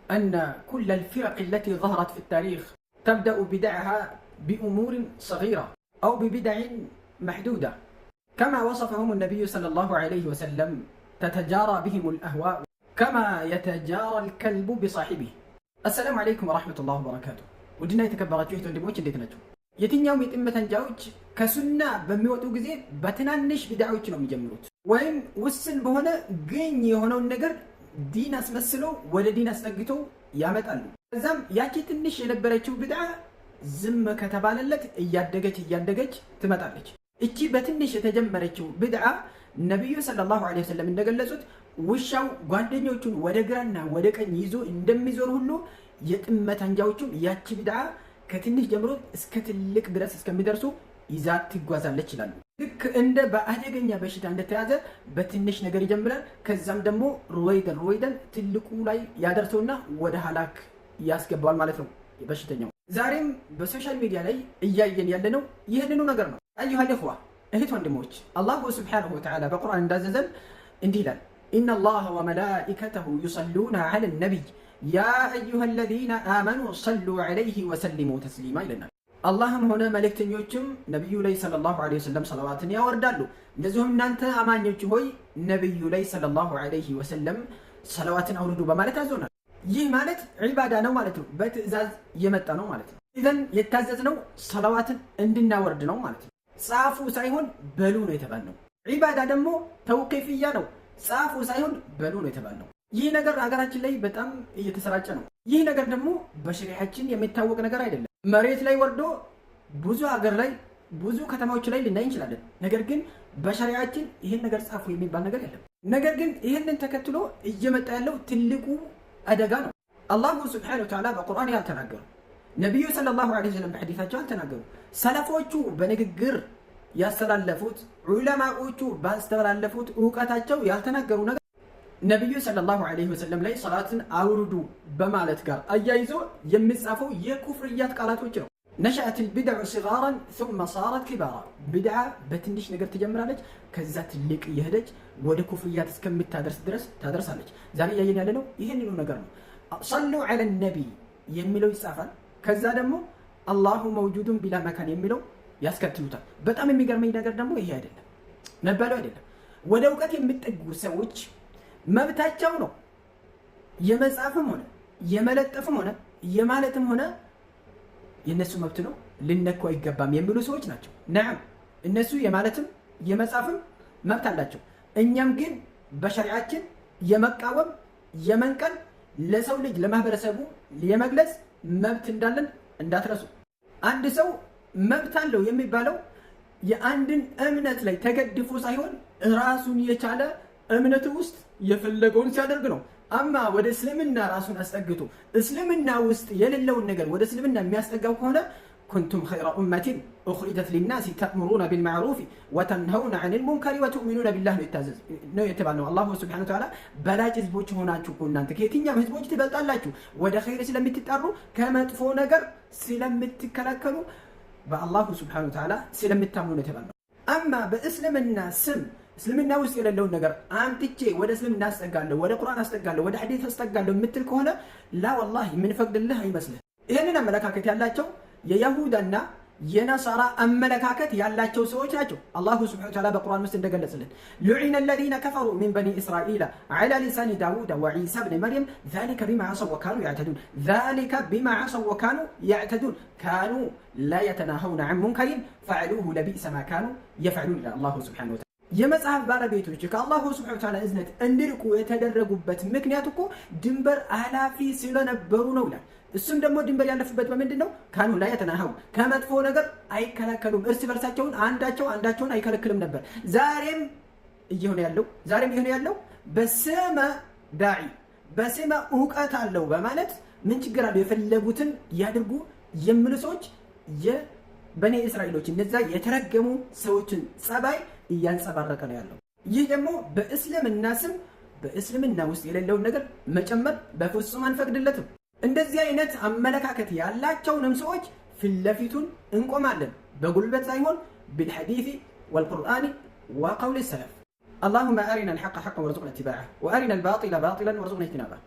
أن كل الفرق التي ظهرت في التاريخ تبدأ بدعها بأمور صغيرة أو ببدع محدودة كما وصفهم النبي صلى الله عليه وسلم تتجارى بهم الأهواء كما يتجارى الكلب بصاحبه. السلام عليكم ورحمة الله وبركاته. ودنا يتكبرات ወንድሞች እንዴት ናቸው? የትኛውም የጥመት አንጃዎች ከሱና በሚወጡ ጊዜ በትናንሽ ቢድዓዎች ነው የሚጀምሩት ወይም ውስን በሆነ ግን የሆነውን ነገር ዲን አስመስለው ወደ ዲን አስጠግተው ያመጣሉ። ከዛም ያቺ ትንሽ የነበረችው ቢድዓ ዝም ከተባለለት እያደገች ትመጣለች። እቺ በትንሽ የተጀመረችው ቢድዓ ነብዩ ሰለላሁ ዐለይሂ ወሰለም እንደገለጹት ውሻው ጓደኞቹን ወደ ግራና ወደ ቀኝ ይዞ እንደሚዞር ሁሉ የጥመት አንጃዎቹም ያቺ ቢድዓ ከትንሽ ጀምሮ እስከ ትልቅ ድረስ እስከሚደርሱ ይዛት ትጓዛለች ይላሉ። ልክ እንደ በአደገኛ በሽታ እንደተያዘ በትንሽ ነገር ይጀምራል። ከዛም ደግሞ ሩወይደን ትልቁ ላይ ያደርሰውና ወደ ሀላክ ያስገባዋል ማለት ነው በሽተኛው። ዛሬም በሶሻል ሚዲያ ላይ እያየን ያለነው ይህንኑ ነገር ነው። አዩሃ ኢኽዋ እህት ወንድሞች፣ አላሁ ሱብሓነሁ ወተዓላ በቁርአን እንዳዘዘን እንዲህ ይላል፣ ኢነላሀ ወመላኢከተሁ ዩሰሉነ ዐለ ነቢይ ያ አዩሃ አለዚነ አመኑ ሰሉ ዐለይሂ ወሰሊሙ ተስሊማ ይለናል። አላህም ሆነ መልእክተኞችም ነቢዩ ላይ ሰለላሁ ዐለይሂ ወሰለም ሰለዋትን ያወርዳሉ። እንደዚሁም እናንተ አማኞች ሆይ ነቢዩ ላይ ሰለላሁ ዐለይሂ ወሰለም ሰለዋትን አውርዱ በማለት አዞናል። ይህ ማለት ዒባዳ ነው ማለት ነው። በትዕዛዝ የመጣ ነው ማለት ነው። ኢዘን የታዘዝነው ሰለዋትን እንድናወርድ ነው ማለት ነው። ጻፉ ሳይሆን በሉ ነው የተባልነው። ዒባዳ ደግሞ ተውቂፍያ ነው። ጻፉ ሳይሆን በሉ ነው የተባልነው። ይህ ነገር ሀገራችን ላይ በጣም እየተሰራጨ ነው። ይህ ነገር ደግሞ በሸሪዓችን የሚታወቅ ነገር አይደለም። መሬት ላይ ወርዶ ብዙ ሀገር ላይ ብዙ ከተማዎች ላይ ልናይ እንችላለን። ነገር ግን በሸሪዓችን ይህን ነገር ጻፉ የሚባል ነገር የለም። ነገር ግን ይህንን ተከትሎ እየመጣ ያለው ትልቁ አደጋ ነው። አላሁ ሱብሓነሁ ወተዓላ በቁርአን ያልተናገሩ፣ ነቢዩ ሰለላሁ ዐለይሂ ወሰለም በሐዲታቸው ያልተናገሩ፣ ሰለፎቹ በንግግር ያስተላለፉት፣ ዑለማዎቹ ባስተላለፉት እውቀታቸው ያልተናገሩ ነገር ነቢዩ ሰለላሁ ዐለይሂ ወሰለም ላይ ሰላትን አውርዱ በማለት ጋር አያይዞ የሚጻፈው የኩፍርያት ቃላቶች ነው። ነሸአት ልቢድዑ ሲጋራን ثم صارت كبارا። ቢድዓ በትንሽ ነገር ትጀምራለች፣ ከዛ ትልቅ እየሄደች ወደ ኩፍርያት እስከምታደርስ ድረስ ታደርሳለች። ዛሬ እያየን ያለነው ይህንኑ ነገር ነው። ሰሉ ዐለ ነቢይ የሚለው ይጻፋል፣ ከዛ ደግሞ አላሁ መውጁዱን ቢላ መካን የሚለው ያስከትሉታል። በጣም የሚገርመኝ ነገር ደግሞ ይሄ አይደለም መባለው አይደለም። ወደ እውቀት የሚጠጉ ሰዎች መብታቸው ነው። የመጻፍም ሆነ የመለጠፍም ሆነ የማለትም ሆነ የነሱ መብት ነው፣ ልነኩ አይገባም የሚሉ ሰዎች ናቸው። ነዓም እነሱ የማለትም የመጻፍም መብት አላቸው። እኛም ግን በሸሪዓችን የመቃወም የመንቀል ለሰው ልጅ ለማህበረሰቡ የመግለጽ መብት እንዳለን እንዳትረሱ። አንድ ሰው መብት አለው የሚባለው የአንድን እምነት ላይ ተገድፎ ሳይሆን ራሱን የቻለ እምነቱ ውስጥ የፈለገውን ሲያደርግ ነው። አማ ወደ እስልምና ራሱን አስጠግቶ እስልምና ውስጥ የሌለውን ነገር ወደ እስልምና የሚያስጠጋው ከሆነ ኩንቱም ኸይረ ኡመቲን ኡኽሪጀት ሊናሲ ተእሙሩነ ቢልማዕሩፍ ወተንሀውነ ዐኒል ሙንከሪ ወቱእሚኑነ ቢላህ ነው የተባለው። አላሁ ሱብሓነሁ ወተዓላ በላጭ ህዝቦች ሆናችሁ እኮ እናንተ ከየትኛውም ህዝቦች ትበልጣላችሁ፣ ወደ ኸይር ስለምትጣሩ ከመጥፎ ነገር ስለምትከላከሉ በአላሁ ሱብሓነሁ ወተዓላ ስለምታምኑ ነው የተባለው። አማ በእስልምና ስም እስልምና ውስጥ የሌለውን ነገር አምጥቼ ወደ እስልምና አስጠጋለሁ፣ ወደ ቁርአን አስጠጋለሁ፣ ወደ ሐዲስ አስጠጋለሁ የምትል ከሆነ ላ ወላሂ የምንፈቅድልህ አይመስልህ። ይህንን አመለካከት ያላቸው የይሁዳና የነሳራ አመለካከት ያላቸው ሰዎች ናቸው። አላሁ ሱብሓነሁ ወተዓላ በቁርአን ውስጥ እንደገለጸልን ሉዒነ አለዚነ ከፈሩ ሚን በኒ እስራኢል ዐላ ሊሳኒ ዳውድ ወዒሳ ብን መርየም ዛሊከ ቢማ ዐሰው ወካኑ ያዕተዱን ዛሊከ ቢማ ዐሰው ወካኑ ያዕተዱን ካኑ ላ የተናሀውነ ዐን ሙንከሪን ፈዐሉሁ ለቢእሰ ማ ካኑ የፍዐሉን ይላል አላሁ ሱብሓነሁ ወተዓላ። የመጽሐፍ ባለቤቶች ከአላሁ ሱብሓነሁ ወተዓላ እዝነት እንዲርቁ የተደረጉበት ምክንያት እኮ ድንበር አላፊ ስለነበሩ ነው ይላል። እሱም ደግሞ ድንበር ያለፉበት በምንድን ነው? ካኑ ላ የተናሀው ከመጥፎ ነገር አይከላከሉም። እርስ በርሳቸውን አንዳቸውን አይከለክልም ነበር። ዛሬም እየሆነ ያለው በስመ ዳዒ በስመ እውቀት አለው በማለት ምን ችግር አለው የፈለጉትን ያድርጉ የሚሉ ሰዎች የበኒ እስራኤሎች እነዛ የተረገሙ ሰዎችን ጸባይ እያንጸባረቀ ነው ያለው። ይህ ደግሞ በእስልምና ስም በእስልምና ውስጥ የሌለውን ነገር መጨመር በፍጹም አንፈቅድለትም። እንደዚህ አይነት አመለካከት ያላቸውንም ሰዎች ፊት ለፊቱን እንቆማለን፣ በጉልበት ሳይሆን ቢልሐዲስ ወልቁርአን ወቀውል ሰለፍ። اللهم أرنا الحق حقا وارزقنا اتباعه وأرنا الباطل باطلا وارزقنا اجتنابه